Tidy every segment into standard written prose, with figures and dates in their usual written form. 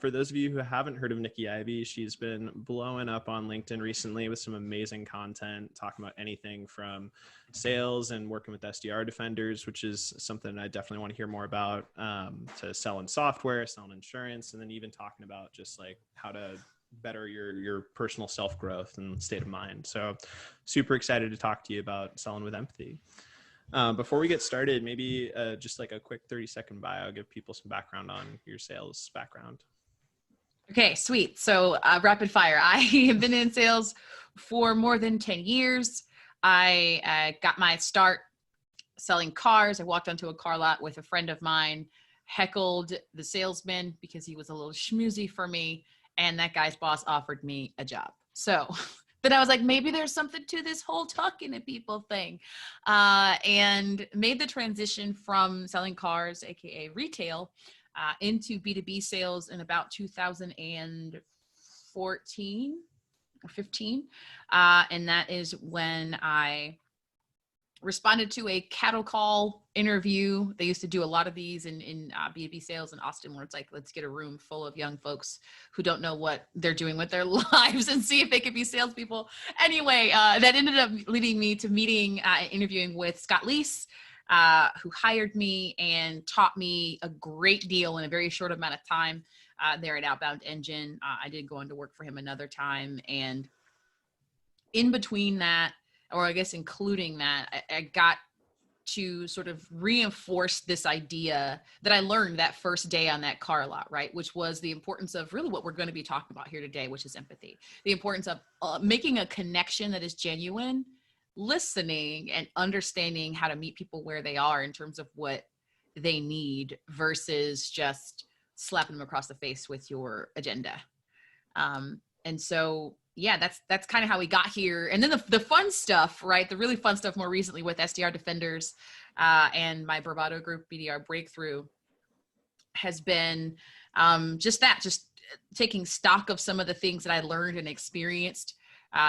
For those of you who haven't heard of Nikki Ivey, she's been blowing up on LinkedIn recently with some amazing content, talking about anything from sales and working with SDR defenders, which is something I definitely want to hear more about, to selling software, selling insurance, and then even talking about just like how to better your personal self-growth and state of mind. So super excited to talk to you about selling with empathy. Before we get started, maybe just like a quick 30-second bio, give people some background on your sales background. Okay, sweet. So rapid fire. I have been in sales for more than 10 years. I got my start selling cars. I walked onto a car lot with a friend of mine, heckled the salesman because he was a little schmoozy for me, and that guy's boss offered me a job. So then I was like, maybe there's something to this whole talking to people thing, and made the transition from selling cars, aka retail, into B2B sales in about 2014 or 15. And that is when I responded to a cattle call interview. They used to do a lot of these in B2B sales in Austin, where it's like, let's get a room full of young folks who don't know what they're doing with their lives and see if they could be salespeople. Anyway, that ended up leading me to meeting and interviewing with Scott Leese, who hired me and taught me a great deal in a very short amount of time there at Outbound Engine. I did go on to work for him another time. And in between that, or I guess including that, I got to sort of reinforce this idea that I learned that first day on that car lot, right? Which was the importance of really what we're going to be talking about here today, which is empathy. The importance of making a connection that is genuine, listening and understanding how to meet people where they are in terms of what they need versus just slapping them across the face with your agenda. And so, yeah, that's kind of how we got here. And then the fun stuff, right? The really fun stuff more recently with SDR Defenders and my Bravado group, BDR Breakthrough, has been just taking stock of some of the things that I learned and experienced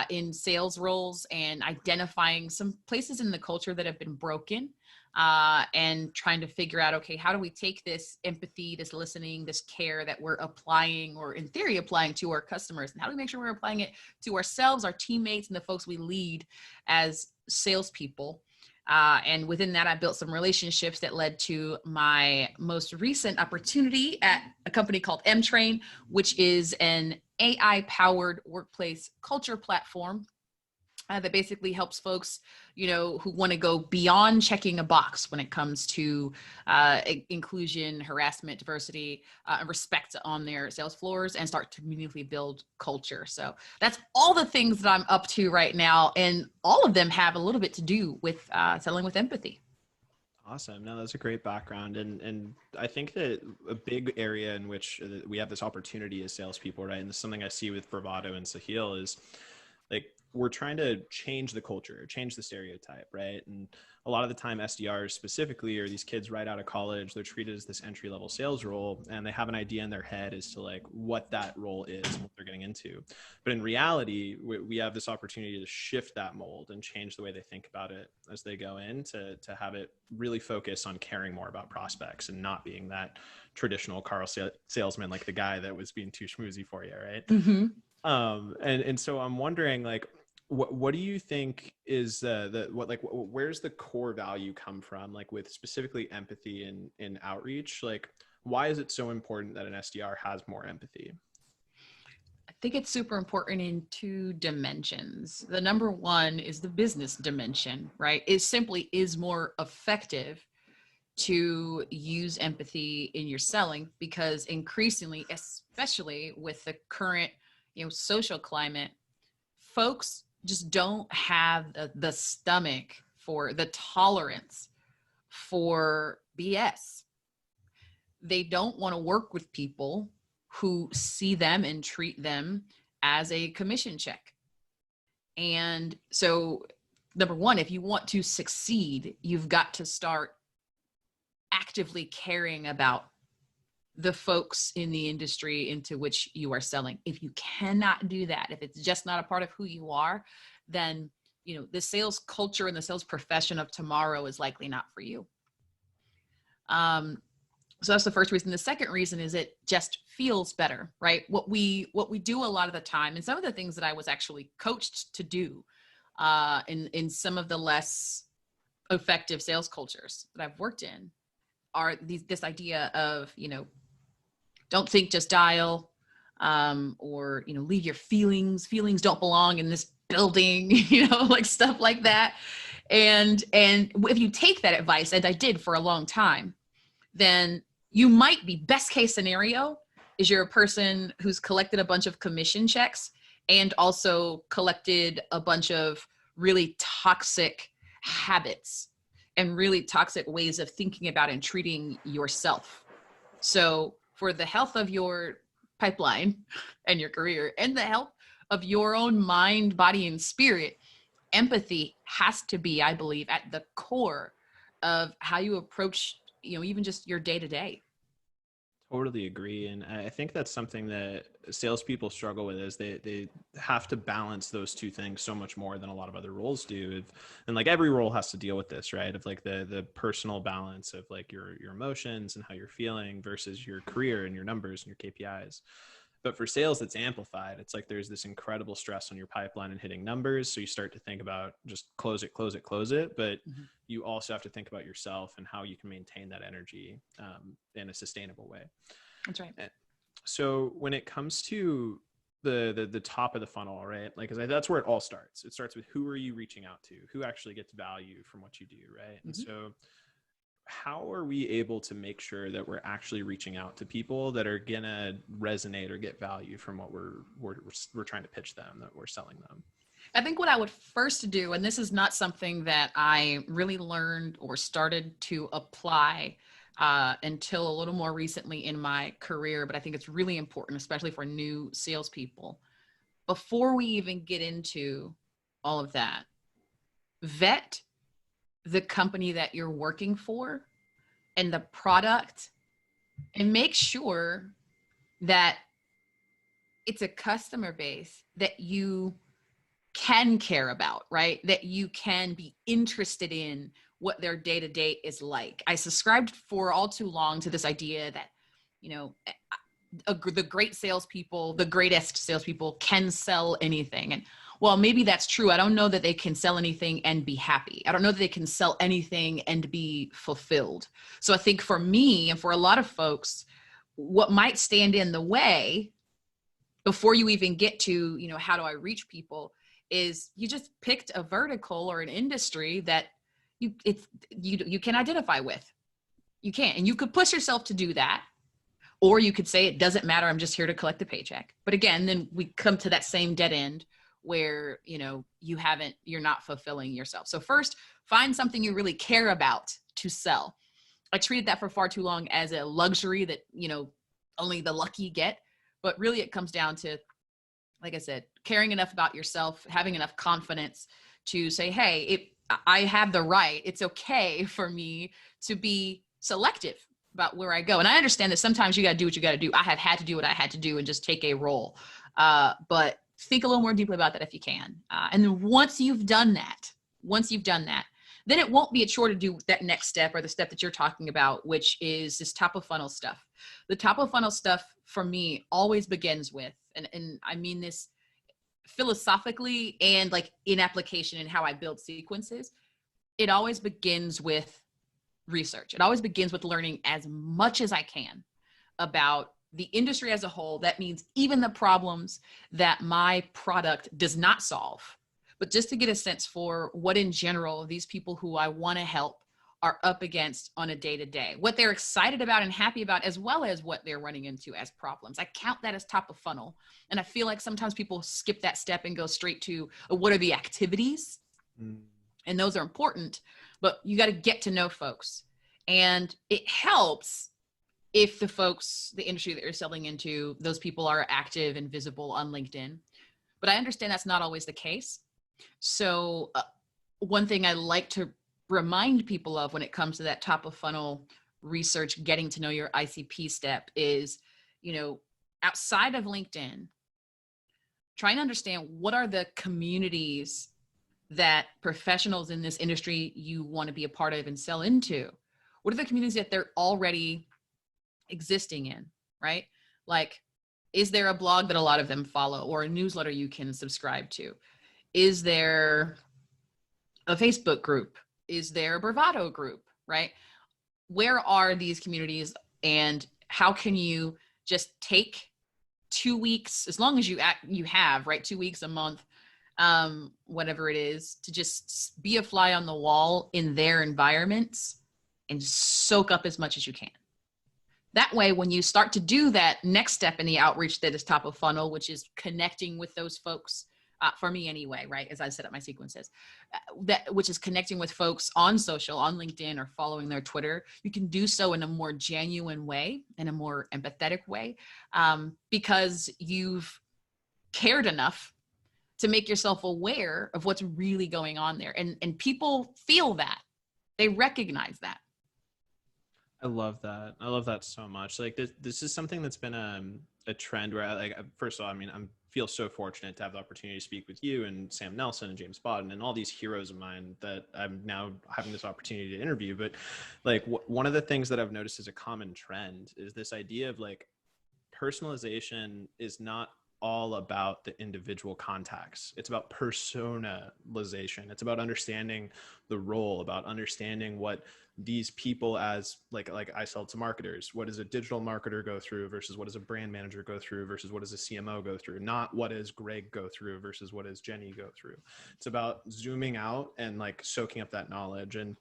in sales roles and identifying some places in the culture that have been broken, and trying to figure out, okay, how do we take this empathy, this listening, this care that we're applying, or in theory applying to our customers, and how do we make sure we're applying it to ourselves, our teammates, and the folks we lead as salespeople. And within that, I built some relationships that led to my most recent opportunity at a company called M-Train, which is an AI-powered workplace culture platform that basically helps folks, who want to go beyond checking a box when it comes to inclusion, harassment, diversity, and respect on their sales floors, and start to meaningfully build culture. So that's all the things that I'm up to right now. And all of them have a little bit to do with selling with empathy. Awesome. No, that's a great background. And I think that a big area in which we have this opportunity as salespeople, right? And this is something I see with Bravado and Sahil is like, we're trying to change the culture, change the stereotype, right? And a lot of the time SDRs specifically are these kids right out of college. They're treated as this entry-level sales role, and they have an idea in their head as to like what that role is and what they're getting into. But in reality, we have this opportunity to shift that mold and change the way they think about it as they go in, to have it really focus on caring more about prospects and not being that traditional car salesman, like the guy that was being too schmoozy for you, right? Mm-hmm. And so I'm wondering, like, what do you think is where's the core value come from, like with specifically empathy in outreach? Like, why is it so important that an SDR has more empathy? I think it's super important in two dimensions. The number one is the business dimension, right? It simply is more effective to use empathy in your selling, because increasingly, especially with the current, social climate, folks just don't have the stomach for the tolerance for BS. They don't want to work with people who see them and treat them as a commission check. And so, number one, if you want to succeed, you've got to start actively caring about the folks in the industry into which you are selling. If you cannot do that, if it's just not a part of who you are, then, the sales culture and the sales profession of tomorrow is likely not for you. So that's the first reason. The second reason is it just feels better, right? What we do a lot of the time, and some of the things that I was actually coached to do in some of the less effective sales cultures that I've worked in, are this idea of, don't think, just dial, or, leave your feelings. Feelings don't belong in this building, like stuff like that. And if you take that advice, and I did for a long time, then you might be, best case scenario is you're a person who's collected a bunch of commission checks and also collected a bunch of really toxic habits and really toxic ways of thinking about and treating yourself. So for the health of your pipeline and your career and the health of your own mind, body, and spirit, empathy has to be, I believe, at the core of how you approach, even just your day to day. Totally agree. And I think that's something that salespeople struggle with, is they have to balance those two things so much more than a lot of other roles do. And like every role has to deal with this, right? Of like the personal balance of like your emotions and how you're feeling versus your career and your numbers and your KPIs. But for sales, it's amplified. It's like there's this incredible stress on your pipeline and hitting numbers. So you start to think about just close it. But you also have to think about yourself and how you can maintain that energy in a sustainable way. That's right. So when it comes to the top of the funnel, right? Like, 'cause that's where it all starts. It starts with, who are you reaching out to? Who actually gets value from what you do, right? And so how are we able to make sure that we're actually reaching out to people that are gonna resonate or get value from what we're trying to pitch them, that we're selling them? I think what I would first do, and this is not something that I really learned or started to apply until a little more recently in my career, but I think it's really important, especially for new salespeople. Before we even get into all of that, vet the company that you're working for and the product, and make sure that it's a customer base that you can care about, right? That you can be interested in what their day-to-day is like. I subscribed for all too long to this idea that, the great salespeople, the greatest salespeople can sell anything. And well, maybe that's true. I don't know that they can sell anything and be happy. I don't know that they can sell anything and be fulfilled. So I think for me and for a lot of folks, what might stand in the way before you even get to, how do I reach people, is you just picked a vertical or an industry that you can identify with. You can, and you could push yourself to do that. Or you could say, it doesn't matter, I'm just here to collect a paycheck. But again, then we come to that same dead end where, you're not fulfilling yourself. So first, find something you really care about to sell. I treated that for far too long as a luxury that, only the lucky get. But really it comes down to, like I said, caring enough about yourself, having enough confidence to say, hey, I have the right, it's okay for me to be selective about where I go. And I understand that sometimes you got to do what you got to do. I have had to do what I had to do and just take a role. But think a little more deeply about that if you can. And then once you've done that, then it won't be a chore to do that next step, or the step that you're talking about, which is this top of funnel stuff. The top of funnel stuff for me always begins with, and I mean this philosophically and like in application in how I build sequences, it always begins with research. It always begins with learning as much as I can about the industry as a whole. That means even the problems that my product does not solve, but just to get a sense for what in general these people who I want to help are up against on a day-to-day, what they're excited about and happy about, as well as what they're running into as problems. I count that as top of funnel. And I feel like sometimes people skip that step and go straight to what are the activities? And those are important, but you got to get to know folks. And it helps if the industry that you're selling into, those people are active and visible on LinkedIn. But I understand that's not always the case. So one thing I like to remind people of when it comes to that top of funnel research, getting to know your ICP step is, outside of LinkedIn, trying to understand what are the communities that professionals in this industry you want to be a part of and sell into. What are the communities that they're already existing in, right? Like, is there a blog that a lot of them follow, or a newsletter you can subscribe to? Is there a Facebook group? Is there a Bravado group, right? Where are these communities, and how can you just take 2 weeks, as long as you have, right, 2 weeks, a month, whatever it is, to just be a fly on the wall in their environments and soak up as much as you can. That way, when you start to do that next step in the outreach that is top of funnel, which is connecting with those folks, for me anyway, right, as I set up my sequences, which is connecting with folks on social, on LinkedIn, or following their Twitter, you can do so in a more genuine way, in a more empathetic way, because you've cared enough to make yourself aware of what's really going on there. And people feel that. They recognize that. I love that. I love that so much. Like this is something that's been a trend where first of all, I mean, I feel so fortunate to have the opportunity to speak with you and Sam Nelson and James Bodden and all these heroes of mine that I'm now having this opportunity to interview. But like one of the things that I've noticed as a common trend is this idea of like personalization is not all about the individual contacts. It's about personalization. It's about understanding the role, about understanding what these people, as like I sell to marketers, what does a digital marketer go through versus what does a brand manager go through versus what does a CMO go through, not what does Greg go through versus what does Jenny go through. It's about zooming out and like soaking up that knowledge. And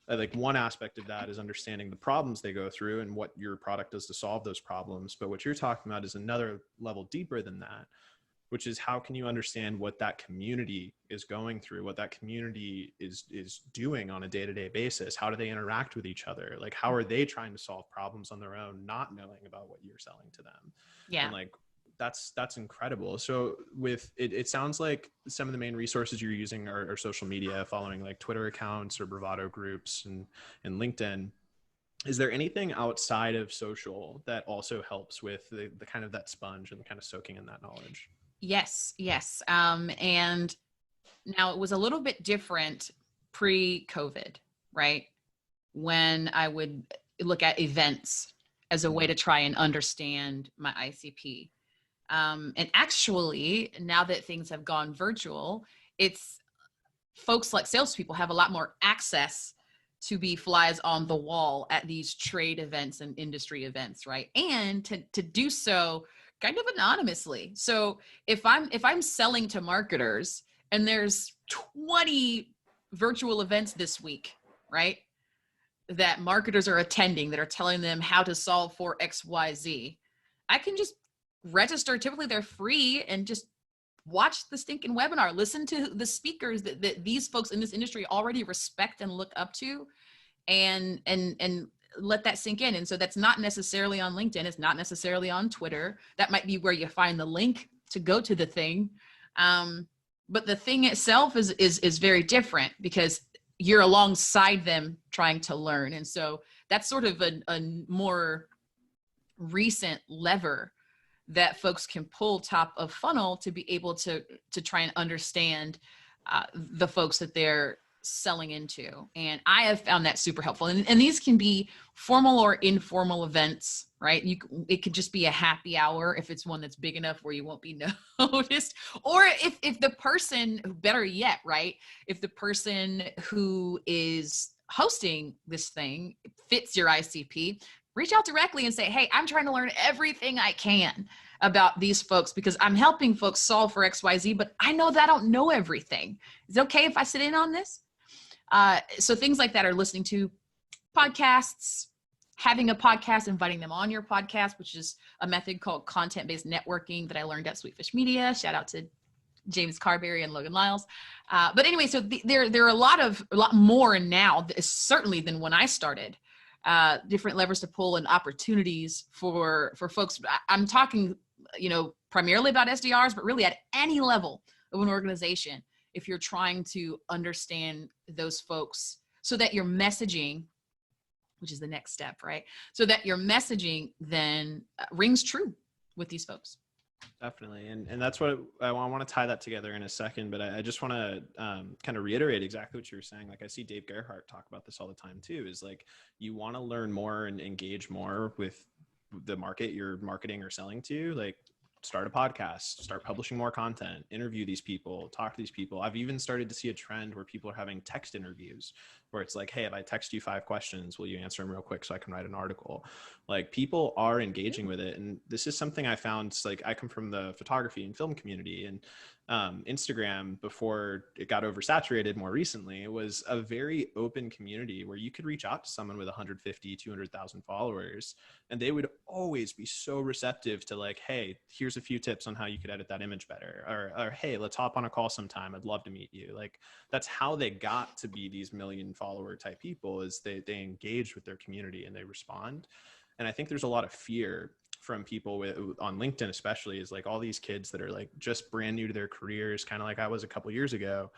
like one aspect of that is understanding the problems they go through and what your product does to solve those problems. But what you're talking about is another level deeper than that, which is how can you understand what that community is going through, what that community is doing on a day-to-day basis? How do they interact with each other? Like, how are they trying to solve problems on their own, not knowing about what you're selling to them? Yeah. And like, that's incredible. So with it sounds like some of the main resources you're using are social media, following like Twitter accounts or Bravado groups and LinkedIn. Is there anything outside of social that also helps with the kind of that sponge and the kind of soaking in that knowledge? Yes. And now it was a little bit different pre-COVID, right? When I would look at events as a way to try and understand my ICP. And actually, now that things have gone virtual, it's folks like salespeople have a lot more access to be flies on the wall at these trade events and industry events, right? And to do so kind of anonymously. So if I'm selling to marketers and there's 20 virtual events this week, right, that marketers are attending that are telling them how to solve for XYZ, I can just register. Typically they're free, and just watch the stinking webinar, listen to the speakers that these folks in this industry already respect and look up to, and let that sink in. And so that's not necessarily on LinkedIn. It's not necessarily on Twitter. That might be where you find the link to go to the thing. But the thing itself is very different because you're alongside them trying to learn. And so that's sort of a more recent lever that folks can pull top of funnel to be able to try and understand the folks that they're selling into. And I have found that super helpful. And these can be formal or informal events, right? It could just be a happy hour if it's one that's big enough where you won't be noticed. Or if the person, better yet, right, if the person who is hosting this thing fits your ICP, reach out directly and say, hey, I'm trying to learn everything I can about these folks because I'm helping folks solve for XYZ, but I know that I don't know everything. Is it okay if I sit in on this? So things like that are listening to podcasts, having a podcast, inviting them on your podcast, which is a method called content-based networking that I learned at Sweetfish Media. Shout out to James Carberry and Logan Lyles. But anyway, so there are a lot more now, certainly than when I started. Different levers to pull and opportunities for folks. I'm talking, primarily about SDRs, but really at any level of an organization, if you're trying to understand those folks so that your messaging, which is the next step, right? So that your messaging then rings true with these folks. Definitely. And that's what I want to tie that together in a second, but I just want to kind of reiterate exactly what you were saying. Like I see Dave Gerhardt talk about this all the time too, is like, you want to learn more and engage more with the market you're marketing or selling to, like start a podcast, start publishing more content, interview these people, talk to these people. I've even started to see a trend where people are having text interviews where it's like, hey, if I text you 5 questions, will you answer them real quick so I can write an article? Like people are engaging with it. And this is something I found, like I come from the photography and film community, and Instagram, before it got oversaturated more recently, it was a very open community where you could reach out to someone with 150, 200,000 followers, and they would always be so receptive to like, hey, here's a few tips on how you could edit that image better, or hey, let's hop on a call sometime, I'd love to meet you. Like that's how they got to be these million follower type people, is they engage with their community and they respond. And I think there's a lot of fear from people on LinkedIn, especially, is like all these kids that are like just brand new to their careers, kind of like I was a couple years ago,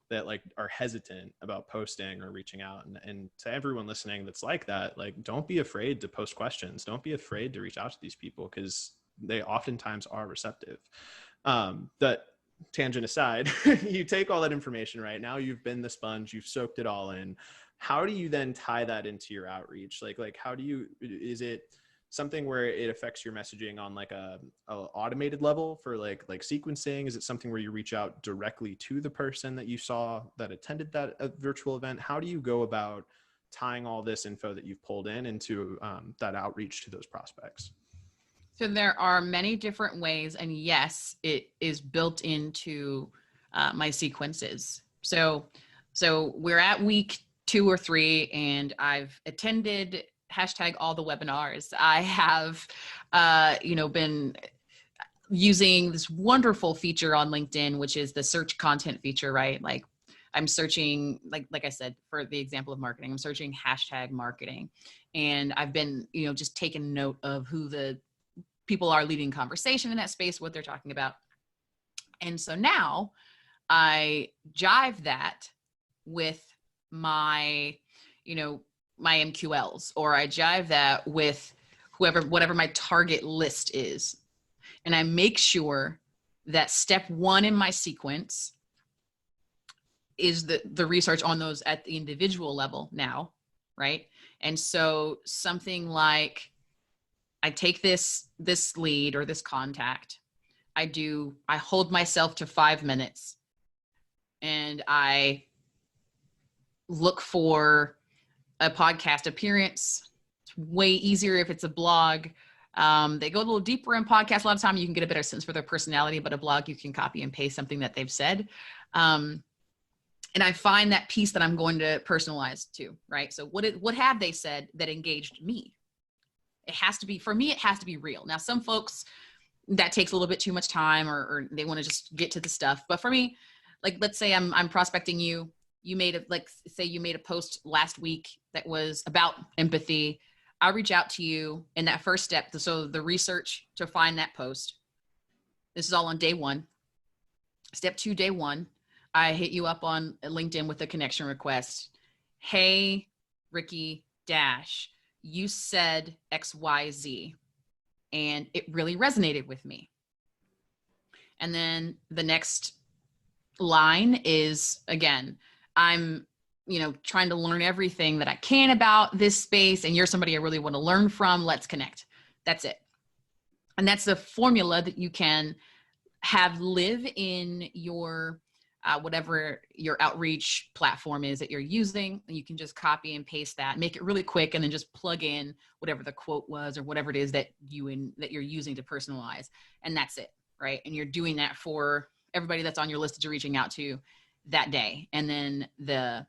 that like are hesitant about posting or reaching out. And to everyone listening that's like that, like don't be afraid to post questions. Don't be afraid to reach out to these people, because they oftentimes are receptive. That tangent aside, you take all that information, right? Now you've been the sponge, you've soaked it all in. How do you then tie that into your outreach? Like how do you, is it something where it affects your messaging on like a automated level for like sequencing? Is it something where you reach out directly to the person that you saw that attended that virtual event? How do you go about tying all this info that you've pulled in into that outreach to those prospects? So there are many different ways, and yes, it is built into my sequences. So we're at week 2 or 3, and I've attended all the webinars. I have, been using this wonderful feature on LinkedIn, which is the search content feature, right? Like I'm searching, like I said, for the example of marketing, I'm searching hashtag marketing, and I've been, just taking note of who the people are leading conversation in that space, what they're talking about. And so now I jive that with my, my MQLs, or I jive that with whatever my target list is. And I make sure that step 1 in my sequence is the research on those at the individual level now, right? And so something like, I take this lead or this contact, I hold myself to 5 minutes, and I look for a podcast appearance. It's way easier if it's a blog. They go a little deeper in podcasts. A lot of time you can get a better sense for their personality, but a blog, you can copy and paste something that they've said. And I find that piece that I'm going to personalize to, right? So what have they said that engaged me? It has to be, for me, it has to be real. Now, some folks, that takes a little bit too much time, or they want to just get to the stuff. But for me, like, let's say I'm prospecting you. You made a post last week that was about empathy. I'll reach out to you in that first step. So the research to find that post, this is all on day 1. Step 2, day 1, I hit you up on LinkedIn with a connection request. Hey, Ricky Dash, you said XYZ, and it really resonated with me. And then the next line is, again, I'm, trying to learn everything that I can about this space, and you're somebody I really want to learn from. Let's connect. That's it. And that's the formula that you can have live in your whatever your outreach platform is that you're using. And you can just copy and paste that, make it really quick, and then just plug in whatever the quote was or whatever it is that you're using to personalize. And that's it, right? And you're doing that for everybody that's on your list that you're reaching out to that day. And then the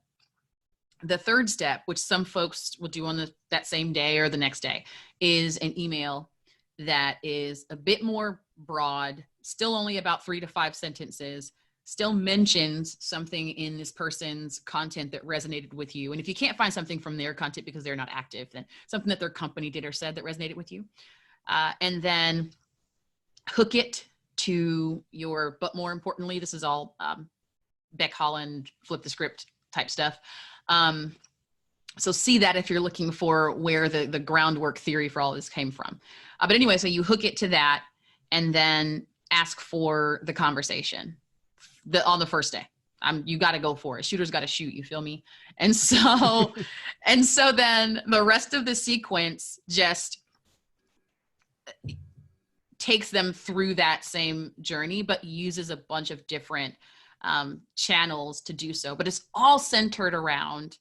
third step, which some folks will do on that same day or the next day, is an email that is a bit more broad, still only about 3 to 5 sentences, still mentions something in this person's content that resonated with you. And if you can't find something from their content because they're not active, then something that their company did or said that resonated with you. And then hook it to but more importantly, this is all Beck Holland, flip the script type stuff. So see that if you're looking for where the groundwork theory for all this came from. But anyway, so you hook it to that and then ask for the conversation on the first day. You got to go for it. Shooter's got to shoot, you feel me? And so, and so then the rest of the sequence, just takes them through that same journey, but uses a bunch of different channels to do so. But it's all centered around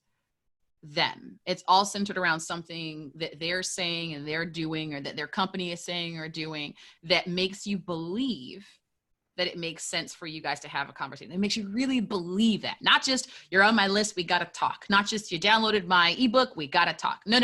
them. It's all centered around something that they're saying and they're doing, or that their company is saying or doing, that makes you believe that it makes sense for you guys to have a conversation. It makes you really believe that. Not just, you're on my list, we got to talk. Not just, you downloaded my ebook, we got to talk. No.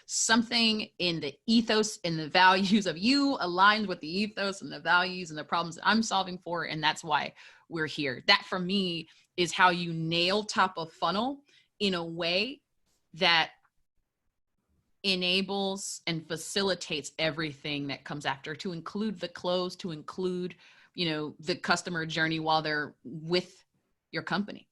Something in the ethos and the values of you aligns with the ethos and the values and the problems that I'm solving for. And that's why we're here. That for me is how you nail top of funnel in a way that enables and facilitates everything that comes after, to include the close, to include, the customer journey while they're with your company.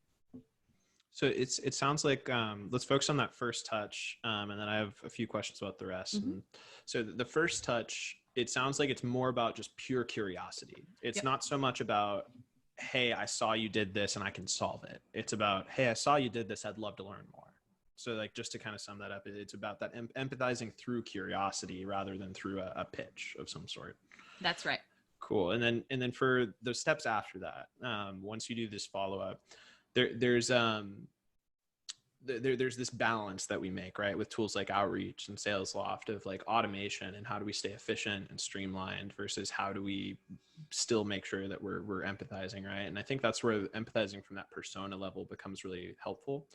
So it sounds like, let's focus on that first touch. And then I have a few questions about the rest. Mm-hmm. And so the first touch, it sounds like it's more about just pure curiosity. It's not so much about, hey, I saw you did this and I can solve it. It's about, hey, I saw you did this, I'd love to learn more. So like, just to kind of sum that up, it's about that empathizing through curiosity rather than through a pitch of some sort. That's right. Cool. And then for the steps after that, once you do this follow-up, there's this balance that we make, right, with tools like Outreach and SalesLoft, of like automation and how do we stay efficient and streamlined versus how do we still make sure that we're empathizing, right? And I think that's where empathizing from that persona level becomes really helpful,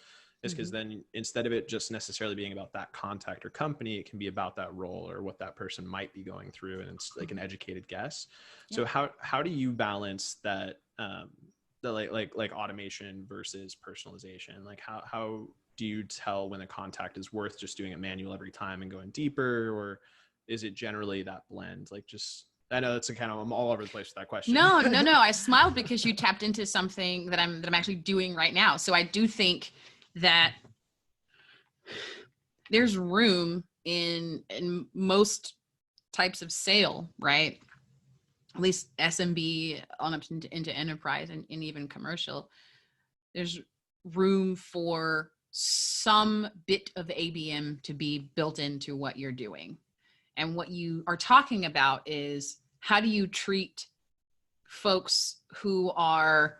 is because then instead of it just necessarily being about that contact or company, it can be about that role or what that person might be going through, and it's like an educated guess. So how do you balance that, the like automation versus personalization? Like how do you tell when a contact is worth just doing it manual every time and going deeper, or is it generally that blend? Like, just, I know that's I'm all over the place with that question. No. I smiled because you tapped into something that I'm actually doing right now. So I do think that there's room in most types of sale, right? At least SMB on up into enterprise and even commercial. There's room for some bit of ABM to be built into what you're doing. And what you are talking about is, how do you treat folks who are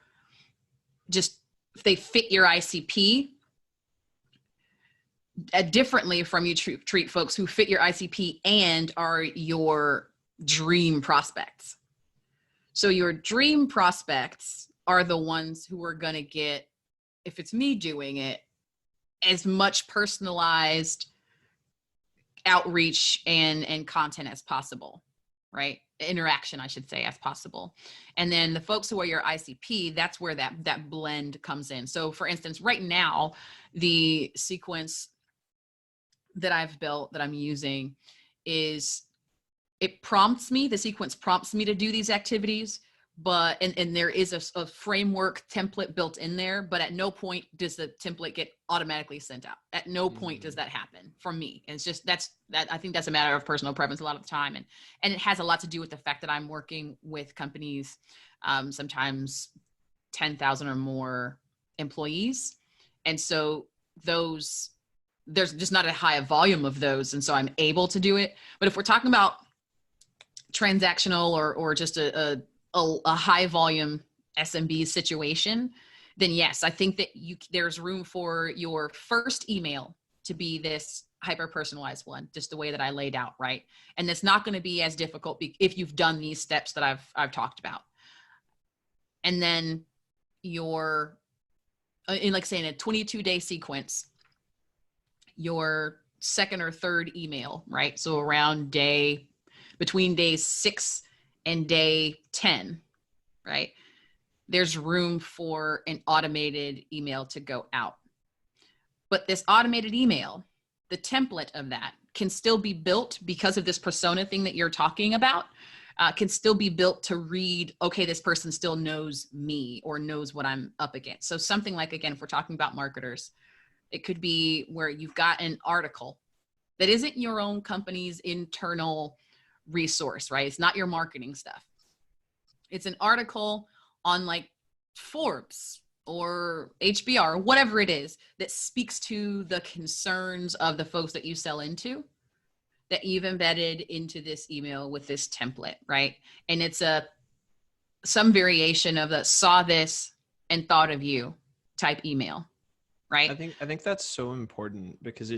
just, they fit your ICP differently from you treat folks who fit your ICP and are your dream prospects. So your dream prospects are the ones who are going to get, if it's me doing it, as much personalized outreach and content as possible, right? Interaction, I should say, as possible. And then the folks who are your ICP, that's where that blend comes in. So for instance, right now, the sequence that I've built that I'm using is, the sequence prompts me to do these activities, but, and there is a framework template built in there, but at no point does the template get automatically sent out. At no point does that happen from me. And it's just, I think that's a matter of personal preference a lot of the time. And it has a lot to do with the fact that I'm working with companies, sometimes 10,000 or more employees. And so there's just not a high volume of those. And so I'm able to do it. But if we're talking about transactional or just a high volume SMB situation, then yes, I think that there's room for your first email to be this hyper personalized one, just the way that I laid out, right? And it's not going to be as difficult if you've done these steps that I've talked about. And then in like saying a 22-day sequence, your second or third email, right? So between day 6 and day 10, right? There's room for an automated email to go out. But this automated email, the template of that can still be built because of this persona thing that you're talking about, can still be built to read, okay, this person still knows me or knows what I'm up against. So something like, again, if we're talking about marketers, it could be where you've got an article that isn't your own company's internal resource, right? It's not your marketing stuff. It's an article on like Forbes or HBR, whatever it is, that speaks to the concerns of the folks that you sell into, that you've embedded into this email with this template, right? And it's some variation of the saw this and thought of you type email, right? I think that's so important because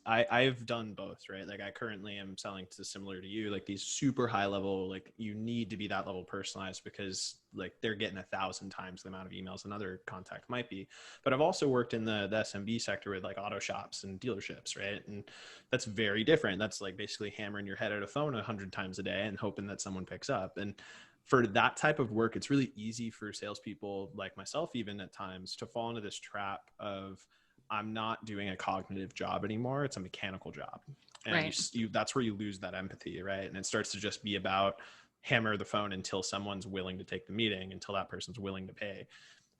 I've done both, right? Like I currently am selling to, similar to you, like these super high level, like you need to be that level personalized because like they're getting 1,000 times the amount of emails another contact might be. But I've also worked in the SMB sector with like auto shops and dealerships, right? And that's very different. That's like basically hammering your head at a phone 100 times a day and hoping that someone picks up. And for that type of work, it's really easy for salespeople like myself, even at times, to fall into this trap of I'm not doing a cognitive job anymore. It's a mechanical job. And Right. that's where you lose that empathy, right? And it starts to just be about hammer the phone until someone's willing to take the meeting, until that person's willing to pay.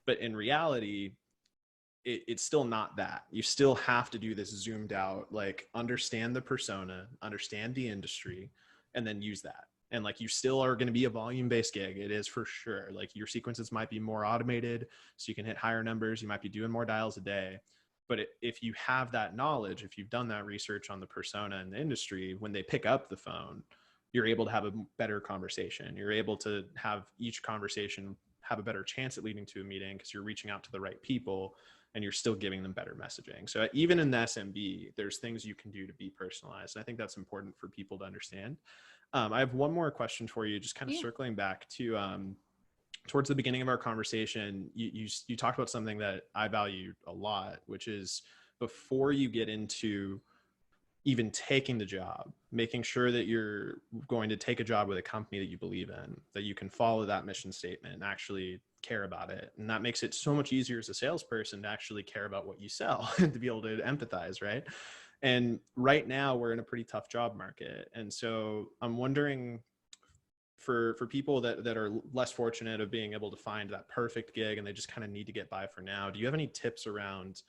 But in reality, it's still not that. You still have to do this zoomed out, like understand the persona, understand the industry, and then use that. And like you still are going to be a volume based gig. It is for sure. Like your sequences might be more automated so you can hit higher numbers. You might be doing more dials a day. But if you have that knowledge, if you've done that research on the persona and the industry, when they pick up the phone, you're able to have a better conversation. You're able to have each conversation have a better chance at leading to a meeting because you're reaching out to the right people and you're still giving them better messaging. So even in the SMB, there's things you can do to be personalized. And I think that's important for people to understand. I have one more question for you, just kind of circling back to towards the beginning of our conversation. You talked about something that I value a lot, which is before you get into even taking the job, making sure that you're going to take a job with a company that you believe in, that you can follow that mission statement and actually care about it. And that makes it so much easier as a salesperson to actually care about what you sell and to be able to empathize, right? And right now we're in a pretty tough job market. And so I'm wondering for people that are less fortunate of being able to find that perfect gig and they just kind of need to get by for now, do you have any tips around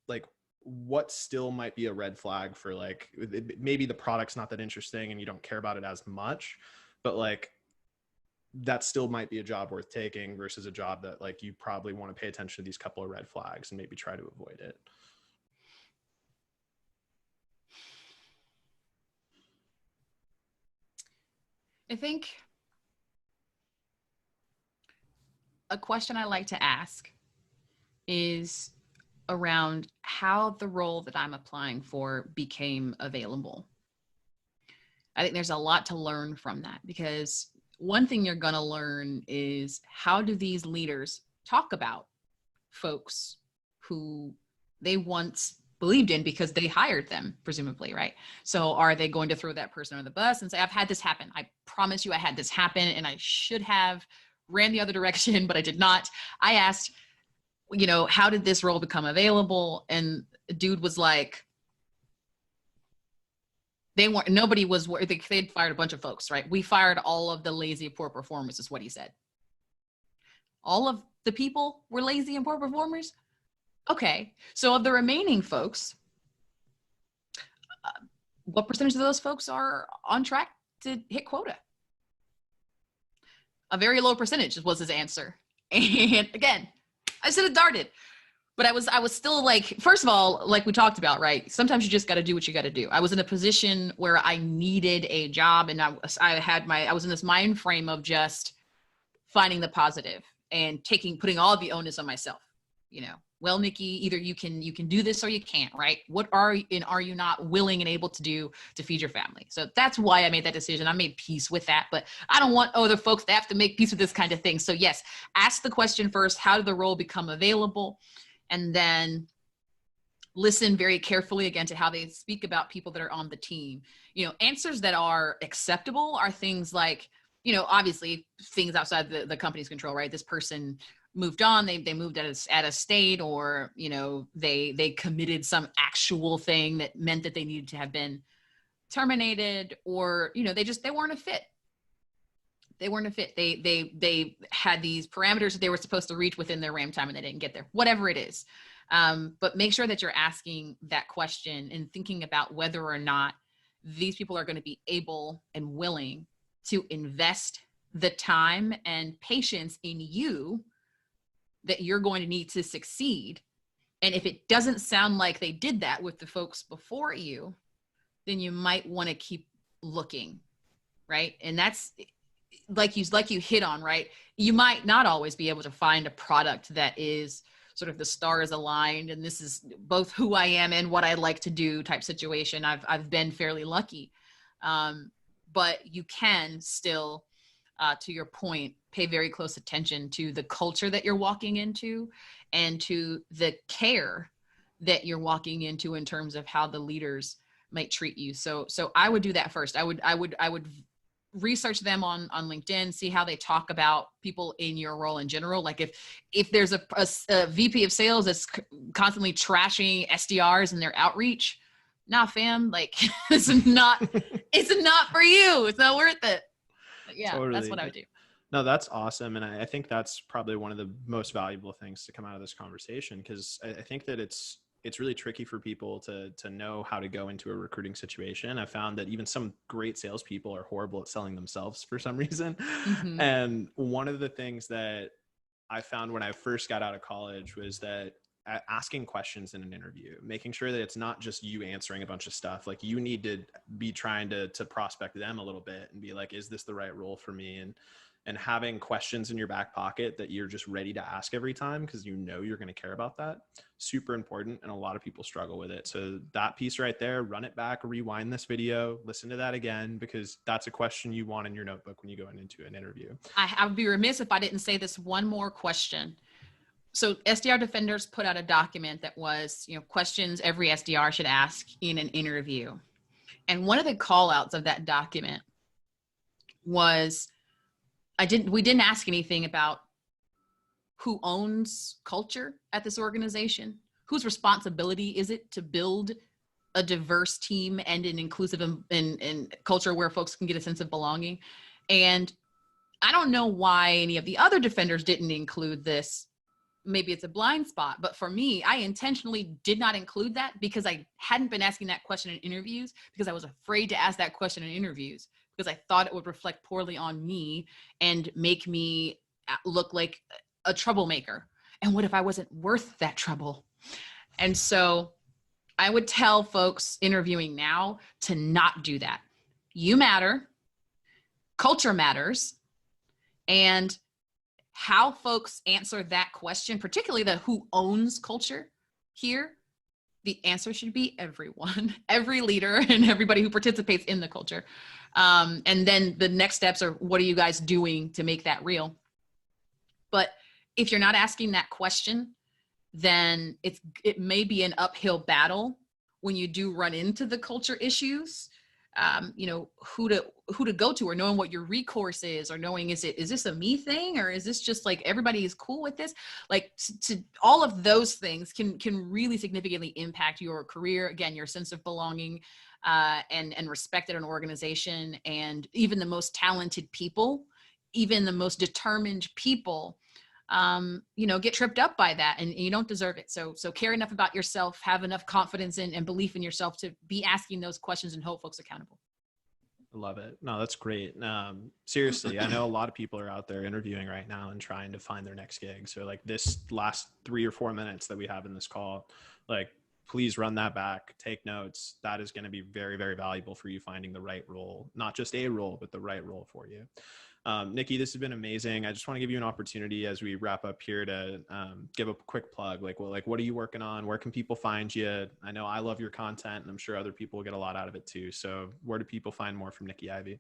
like what still might be a red flag for like maybe the product's not that interesting and you don't care about it as much, but like that still might be a job worth taking versus a job that like you probably want to pay attention to these couple of red flags and maybe try to avoid it? I think a question I like to ask is around how the role that I'm applying for became available. I think there's a lot to learn from that because one thing you're going to learn is how do these leaders talk about folks who they once believed in because they hired them, presumably, right? So are they going to throw that person under the bus and say, I've had this happen. I promise you I had this happen and I should have ran the other direction, but I did not. I asked, how did this role become available? And the dude was like, they'd fired a bunch of folks, right? We fired all of the lazy, poor performers is what he said. All of the people were lazy and poor performers? Okay. So of the remaining folks, what percentage of those folks are on track to hit quota? A very low percentage was his answer. And again, I should have darted. But I was still like, first of all, like we talked about, right? Sometimes you just got to do what you got to do. I was in a position where I needed a job and I was in this mind frame of just finding the positive and putting all the onus on myself, well, Nikki, either you can do this or you can't, right? What are you not willing and able to do to feed your family? So that's why I made that decision. I made peace with that, but I don't want other folks to have to make peace with this kind of thing. So yes, ask the question first, how did the role become available? And then listen very carefully again to how they speak about people that are on the team. Answers that are acceptable are things like, obviously things outside the company's control, right? This person moved on, they moved at a state, or, they committed some actual thing that meant that they needed to have been terminated, or, they weren't a fit. They weren't a fit. They had these parameters that they were supposed to reach within their RAM time and they didn't get there, whatever it is. But make sure that you're asking that question and thinking about whether or not these people are going to be able and willing to invest the time and patience in you that you're going to need to succeed. And if it doesn't sound like they did that with the folks before you, then you might want to keep looking, right? And that's like you hit on, right? You might not always be able to find a product that is sort of the stars aligned and this is both who I am and what I like to do type situation. I've been fairly lucky. But you can still, to your point, pay very close attention to the culture that you're walking into and to the care that you're walking into in terms of how the leaders might treat you. So I would do that first. I would research them on LinkedIn, see how they talk about people in your role in general. Like if there's a VP of sales that's constantly trashing SDRs and their outreach, nah, fam, like it's not for you. It's not worth it. But yeah, totally. That's what I would do. No, that's awesome. And I think that's probably one of the most valuable things to come out of this conversation, because I think that it's really tricky for people to know how to go into a recruiting situation. I found that even some great salespeople are horrible at selling themselves for some reason. Mm-hmm. And one of the things that I found when I first got out of college was that asking questions in an interview, making sure that it's not just you answering a bunch of stuff. Like you need to be trying to prospect them a little bit and be like, is this the right role for me? And having questions in your back pocket that you're just ready to ask every time, because you know you're going to care about that. Super important. And a lot of people struggle with it. So that piece right there, run it back, rewind this video, listen to that again, because that's a question you want in your notebook when you go into an interview. I would be remiss if I didn't say this one more question. So SDR Defenders put out a document that was, questions every SDR should ask in an interview. And one of the call outs of that document was, we didn't ask anything about who owns culture at this organization, whose responsibility is it to build a diverse team and an inclusive and culture where folks can get a sense of belonging. And I don't know why any of the other defenders didn't include this. Maybe it's a blind spot, but for me, I intentionally did not include that because I hadn't been asking that question in interviews, because I was afraid to ask that question in interviews, because I thought it would reflect poorly on me and make me look like a troublemaker. And what if I wasn't worth that trouble? And so I would tell folks interviewing now to not do that. You matter, culture matters, and how folks answer that question, particularly the who owns culture here, the answer should be everyone, every leader and everybody who participates in the culture. And then the next steps are, what are you guys doing to make that real? But if you're not asking that question, then it may be an uphill battle when you do run into the culture issues. Who to go to, or knowing what your recourse is, or knowing, is this a me thing, or is this just like everybody is cool with this? Like to all of those things can really significantly impact your career. Again, your sense of belonging, and respect at an organization. And even the most talented people, even the most determined people, get tripped up by that, and you don't deserve it. So care enough about yourself, have enough confidence and belief in yourself to be asking those questions and hold folks accountable. I love it. No, that's great. Seriously, I know a lot of people are out there interviewing right now and trying to find their next gig. So like this last 3 or 4 minutes that we have in this call, like please run that back, take notes. That is going to be very, very valuable for you finding the right role, not just a role, but the right role for you. Nikki, this has been amazing. I just want to give you an opportunity as we wrap up here to give a quick plug. What are you working on? Where can people find you? I know I love your content, and I'm sure other people will get a lot out of it too. So where do people find more from Nikki Ivey?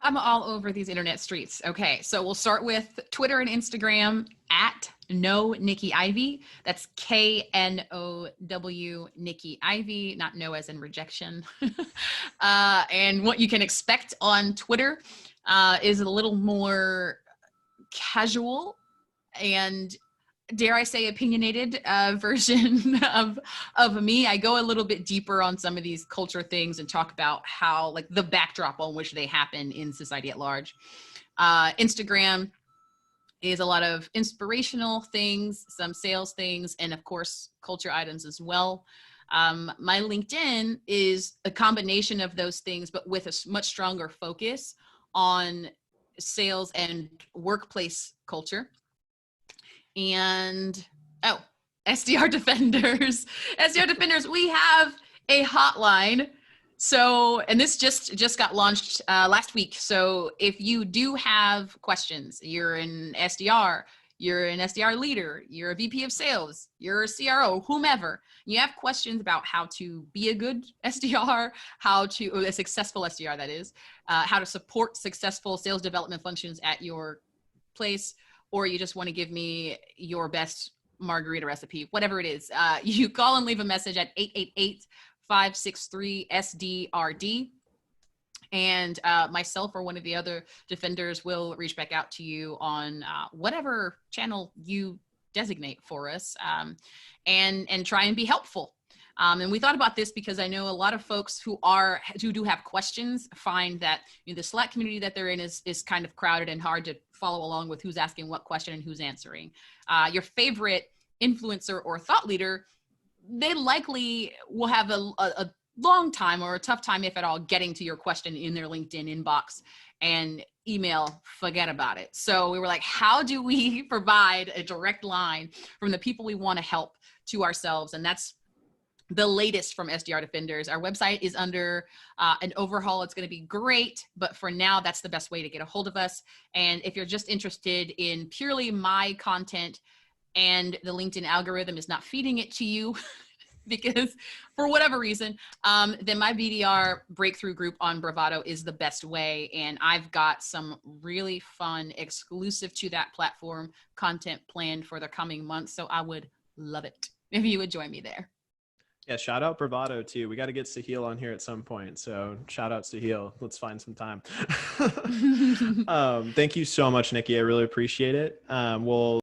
I'm all over these internet streets. Okay, so we'll start with Twitter and Instagram at No Nikki Ivey. That's KNOW Nikki Ivey, not no as in rejection. And what you can expect on Twitter is a little more casual and, dare I say, opinionated version of me. I go a little bit deeper on some of these culture things and talk about how, like, the backdrop on which they happen in society at large. Instagram is a lot of inspirational things, some sales things, and of course, culture items as well. My LinkedIn is a combination of those things, but with a much stronger focus on sales and workplace culture. And SDR Defenders. SDR Defenders, we have a hotline. So, and this just got launched last week. So, if you do have questions, you're an SDR, you're an SDR leader, you're a VP of sales, you're a CRO, whomever, you have questions about how to be a good SDR, how to, or a successful SDR, that is, how to support successful sales development functions at your place, or you just want to give me your best margarita recipe, whatever it is, you call and leave a message at 888-563-SDRD. And myself or one of the other defenders will reach back out to you on whatever channel you designate for us, and try and be helpful. And we thought about this because I know a lot of folks who do have questions find that, you know, the Slack community that they're in is kind of crowded and hard to follow along with who's asking what question and who's answering. Your favorite influencer or thought leader, they likely will have a long time or a tough time, if at all, getting to your question in their LinkedIn inbox, and email, forget about it. So we were like, how do we provide a direct line from the people we want to help to ourselves? And that's the latest from SDR Defenders. Our website is under an overhaul. It's going to be great, but for now, that's the best way to get a hold of us. And if you're just interested in purely my content and the LinkedIn algorithm is not feeding it to you, because for whatever reason, then my BDR breakthrough group on Bravado is the best way. And I've got some really fun, exclusive to that platform content planned for the coming months. So I would love it if you would join me there. Yeah, shout out Bravado too. We got to get Sahil on here at some point. So shout out Sahil. Let's find some time. Thank you so much, Nikki. I really appreciate it. We'll